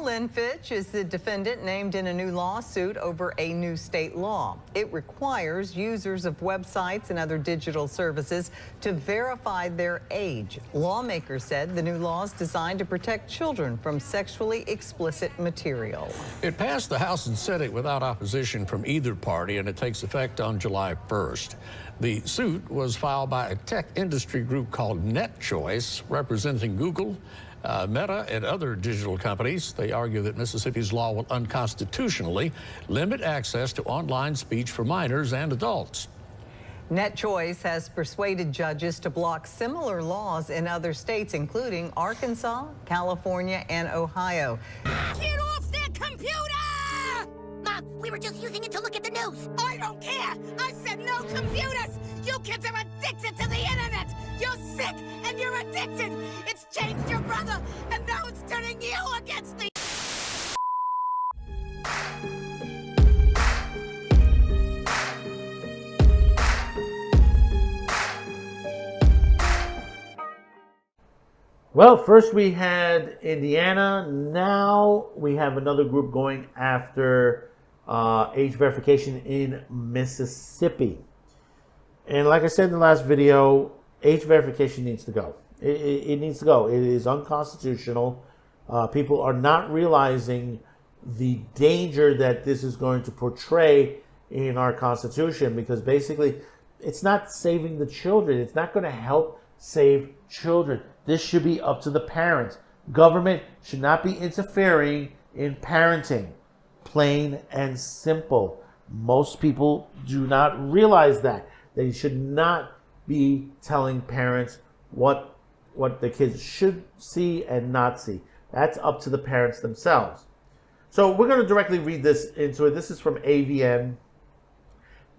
Lynn Fitch is the defendant named in a new lawsuit over a new state law. It requires users of websites and other digital services to verify their age. Lawmakers said the new law is designed to protect children from sexually explicit material. It passed the House and Senate without opposition from either party, and it takes effect on July 1st. The suit was filed by a tech industry group called NetChoice, representing Google, Meta, and other digital companies. They argue that Mississippi's law will unconstitutionally limit access to online speech for minors and adults. NetChoice has persuaded judges to block similar laws in other states, including Arkansas, California, and Ohio. Get off that computer! Mom, we were just using it to look at the news. I don't care. I said no computers. You kids are addicted to the internet. You're sick and you're addicted. It's changed your brother, and now it's turning you against me. Well, first we had Indiana. Now we have another group going after age verification in Mississippi. And like I said in the last video, age verification needs to go. It needs to go. It is unconstitutional. People are not realizing the danger that this is going to portray in our Constitution, because basically it's not saving the children. It's not going to help save children. This should be up to the parents. Government should not be interfering in parenting. Plain and simple. Most people do not realize that. They should not be telling parents what the kids should see and not see. That's up to the parents themselves. So we're going to directly read this into it. This is from AVN.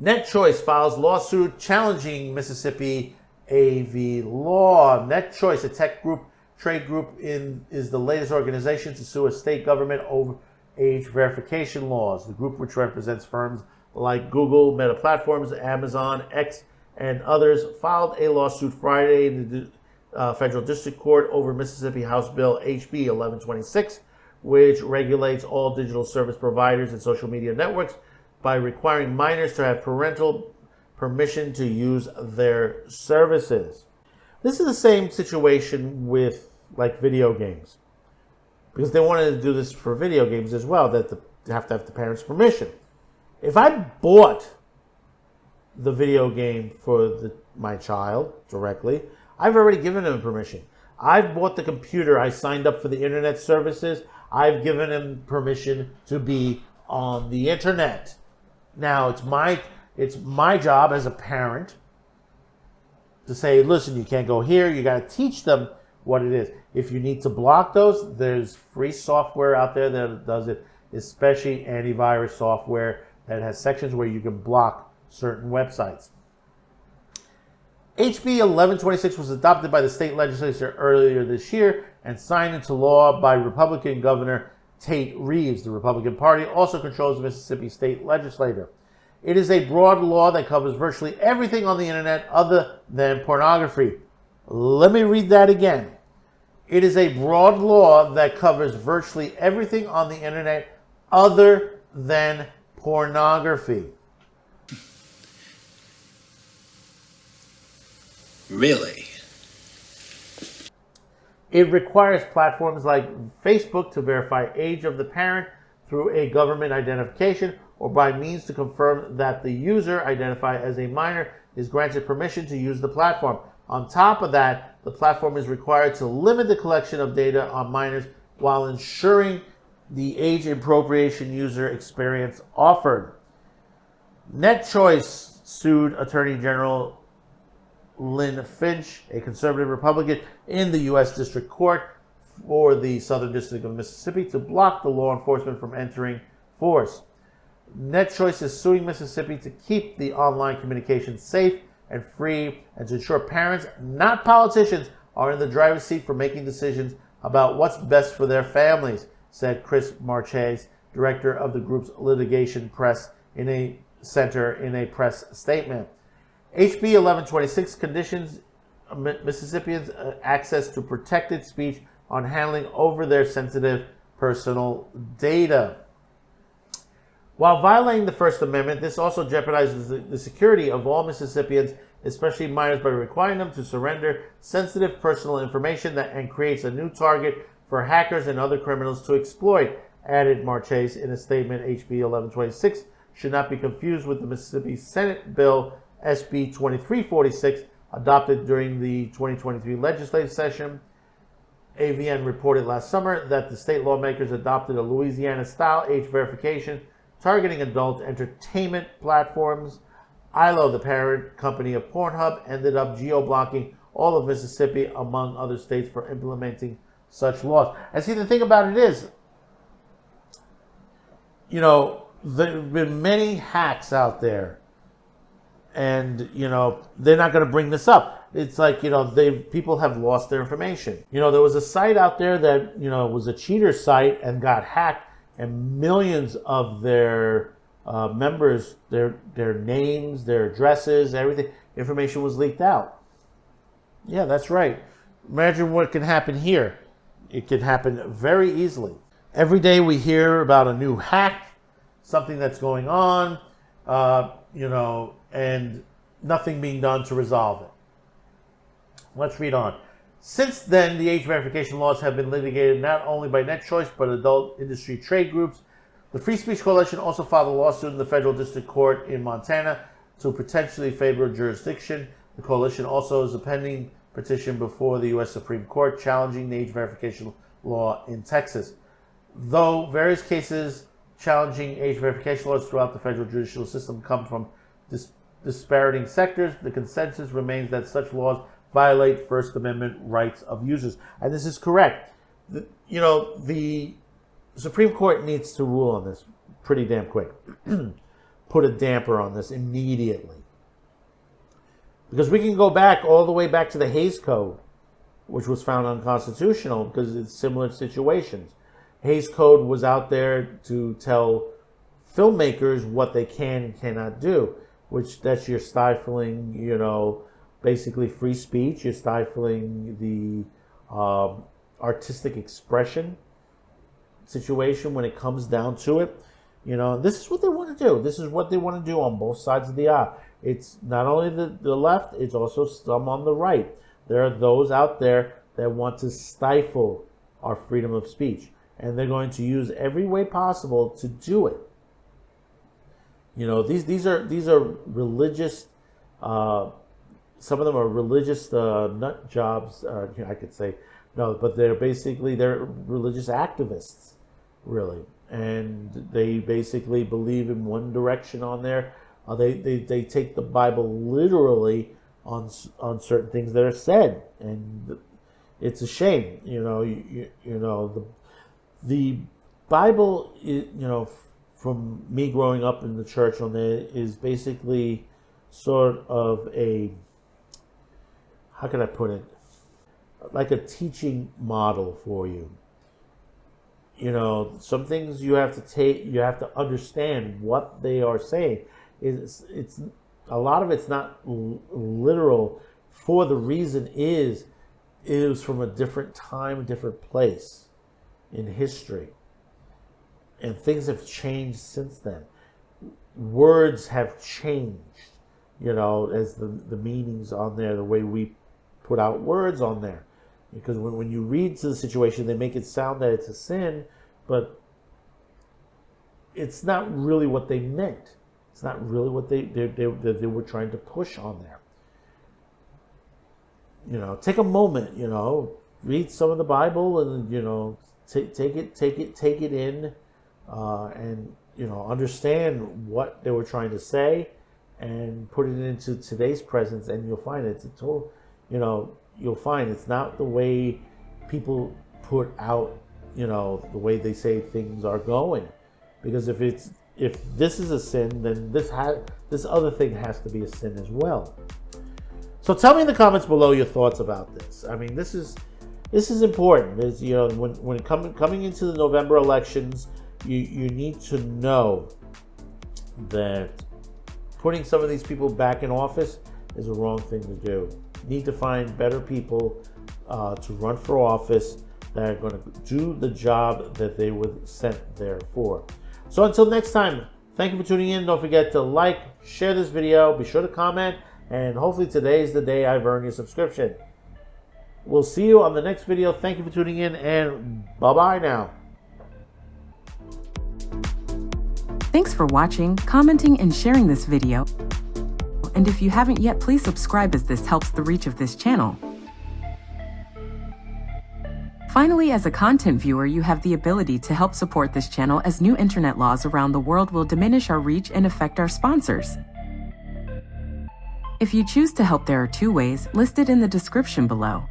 NetChoice files lawsuit challenging Mississippi AV law. NetChoice, a tech group, trade group, is the latest organization to sue a state government over age verification laws. The group, which represents firms like Google, Meta Platforms, Amazon, X, and others, filed a lawsuit Friday in the federal district court over Mississippi House Bill HB 1126, which regulates all digital service providers and social media networks by requiring minors to have parental permission to use their services. This is the same situation with like video games, because they wanted to do this for video games as well, that they have to have the parents' permission. If I bought the video game for my child directly, I've already given him permission. I've bought the computer, I signed up for the internet services, I've given him permission to be on the internet. Now it's my job as a parent to say, listen, you can't go here. You got to teach them what it is. If you need to block those, there's free software out there that does it, especially antivirus software that has sections where you can block certain websites. HB 1126 was adopted by the state legislature earlier this year and signed into law by Republican Governor Tate Reeves. The Republican Party also controls the Mississippi state legislature. It is a broad law that covers virtually everything on the internet other than pornography. Let me read that again. It is a broad law that covers virtually everything on the internet other than pornography. Really? It requires platforms like Facebook to verify age of the parent through a government identification or by means to confirm that the user identified as a minor is granted permission to use the platform. On top of that, the platform is required to limit the collection of data on minors while ensuring the age appropriation user experience offered. NetChoice sued Attorney General Lynn Finch, a conservative Republican, in the U.S. District Court for the Southern District of Mississippi to block the law enforcement from entering force. NetChoice is suing Mississippi to keep the online communication safe and free and to ensure parents, not politicians, are in the driver's seat for making decisions about what's best for their families, said Chris Marchese, director of the group's litigation press in a press statement. HB 1126 conditions Mississippians' access to protected speech on handling over their sensitive personal data. While violating the First Amendment, this also jeopardizes the security of all Mississippians, especially minors, by requiring them to surrender sensitive personal information and creates a new target for hackers and other criminals to exploit, added Marchese in a statement. HB 1126 should not be confused with the Mississippi Senate Bill SB 2346, adopted during the 2023 legislative session. AVN reported last summer that the state lawmakers adopted a Louisiana-style age verification targeting adult entertainment platforms. ILO, the parent company of Pornhub, ended up geo-blocking all of Mississippi, among other states, for implementing such laws. And see, the thing about it is, you know, there have been many hacks out there, and, you know, they're not going to bring this up. It's like, you know, people have lost their information. You know, there was a site out there that, you know, was a cheater site and got hacked, and millions of their members, their names, their addresses, everything, information was leaked out. Yeah, that's right. Imagine what can happen here. It can happen very easily. Every day we hear about a new hack, something that's going on, you know, and nothing being done to resolve it. Let's read on. Since then, the age verification laws have been litigated not only by NetChoice, but adult industry trade groups. The Free Speech Coalition also filed a lawsuit in the Federal District Court in Montana to potentially favor jurisdiction. The coalition also has a pending petition before the U.S. Supreme Court challenging the age verification law in Texas. Though various cases challenging age verification laws throughout the federal judicial system come from disparating sectors, the consensus remains that such laws violate First Amendment rights of users. And this is correct. You know, the Supreme Court needs to rule on this pretty damn quick. Put a damper on this immediately. Because we can go back all the way back to the Hays Code, which was found unconstitutional because it's similar situations. Hays Code was out there to tell filmmakers what they can and cannot do, which that's you're stifling, you know, basically free speech. You're stifling the artistic expression situation when it comes down to it. You know, this is what they want to do. This is what they want to do on both sides of the aisle. It's not only the left, it's also some on the right. There are those out there that want to stifle our freedom of speech, and they're going to use every way possible to do it. You know, these are religious. Some of them are religious nut jobs. I could say no, but they're religious activists, really, and they basically believe in one direction on there. They take the Bible literally on certain things that are said, and it's a shame. You know, you know the Bible, you know, from me growing up in the church on there, is basically sort of a, how can I put it, like a teaching model for you. You know, some things you have to understand what they are saying. It's a lot of it's not literal, for the reason it was from a different time, a different place in history, and things have changed since then. Words have changed, you know, as the meanings on there, the way we put out words on there, because when you read to the situation, they make it sound that it's a sin, but it's not really what they meant. It's not really what they were trying to push on there. You know, take a moment. You know, read some of the Bible, and you know, take it in, and you know, understand what they were trying to say, and put it into today's presence, and you'll find it's a total. You know, you'll find it's not the way people put out. You know, the way they say things are going, because if this is a sin, then this other thing has to be a sin as well. So tell me in the comments below your thoughts about this. I mean, this is important. It's, you know, when coming into the November elections, you need to know that putting some of these people back in office is a wrong thing to do. You need to find better people to run for office that are going to do the job that they were sent there for. So until next time, thank you for tuning in. Don't forget to like, share this video, be sure to comment, and hopefully today is the day I've earned your subscription. We'll see you on the next video. Thank you for tuning in, and bye-bye now. Thanks for watching, commenting, and sharing this video. And if you haven't yet, please subscribe as this helps the reach of this channel. Finally, as a content viewer, you have the ability to help support this channel as new internet laws around the world will diminish our reach and affect our sponsors. If you choose to help, there are two ways listed in the description below.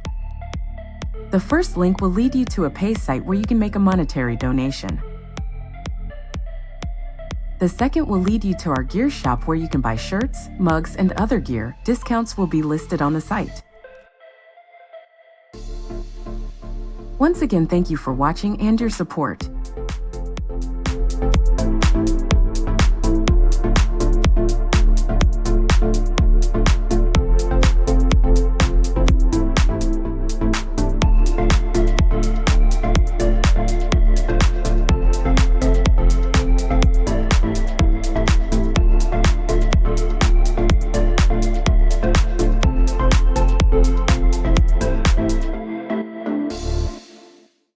The first link will lead you to a pay site where you can make a monetary donation. The second will lead you to our gear shop where you can buy shirts, mugs, and other gear. Discounts will be listed on the site. Once again, thank you for watching and your support.